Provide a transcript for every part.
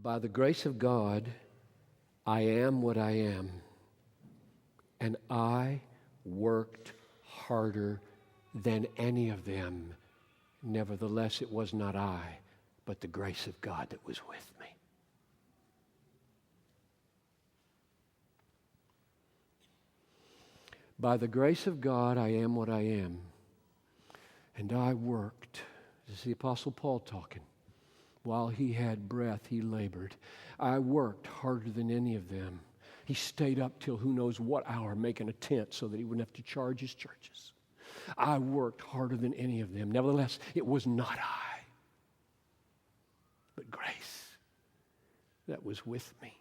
By the grace of God, I am what I am. And I worked harder than any of them. Nevertheless, it was not I, but the grace of God that was with me. By the grace of God, I am what I am. And I worked. This is the Apostle Paul talking. While he had breath, he labored. I worked harder than any of them. He stayed up till who knows what hour making a tent so that he wouldn't have to charge his churches. I worked harder than any of them. Nevertheless, it was not I, but grace that was with me.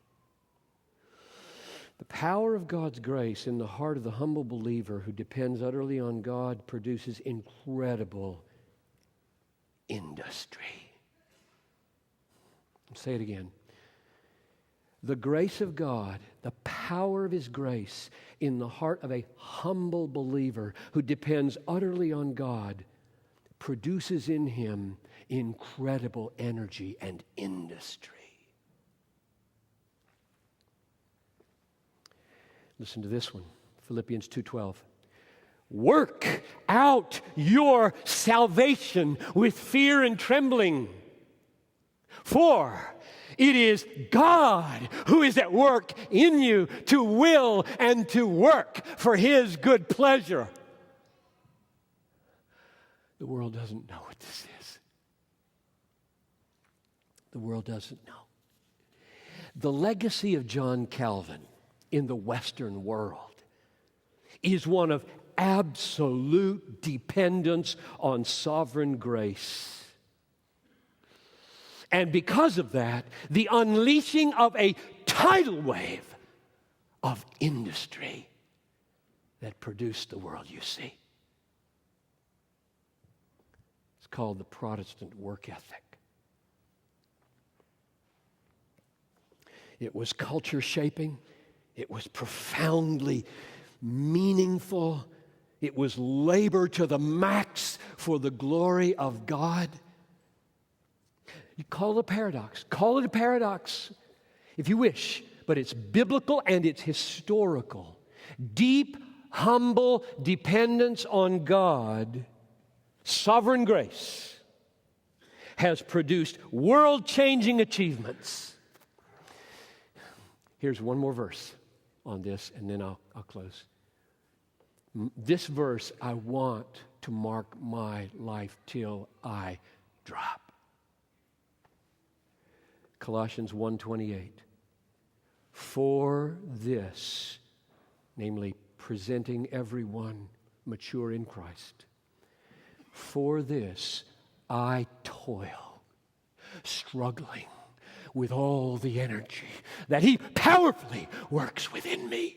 The power of God's grace in the heart of the humble believer who depends utterly on God produces incredible industry. I'll say it again. The grace of God, the power of His grace in the heart of a humble believer who depends utterly on God produces in him incredible energy and industry. Listen to this one, Philippians 2:12. Work out your salvation with fear and trembling, for it is God who is at work in you to will and to work for His good pleasure. The world doesn't know what this is. The world doesn't know. The legacy of John Calvin in the Western world is one of absolute dependence on sovereign grace. And because of that, the unleashing of a tidal wave of industry that produced the world you see. It's called the Protestant work ethic. It was culture shaping. It was profoundly meaningful. It was labor to the max for the glory of God. You call it a paradox. Call it a paradox if you wish, but it's biblical and it's historical. Deep, humble dependence on God, sovereign grace, has produced world-changing achievements. Here's one more verse on this, and then I'll close. This verse I want to mark my life till I drop. Colossians 1:28. For this, namely presenting everyone mature in Christ, for this I toil, struggling with all the energy that He powerfully works within me.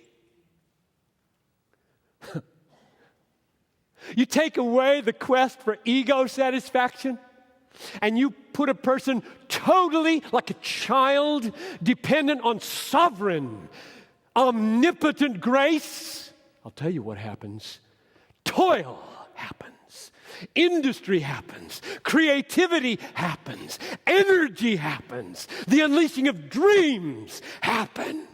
You take away the quest for ego satisfaction, and you put a person totally like a child, dependent on sovereign, omnipotent grace. I'll tell you what happens. Toil happens. Industry happens. Creativity happens. Energy happens. The unleashing of dreams happen.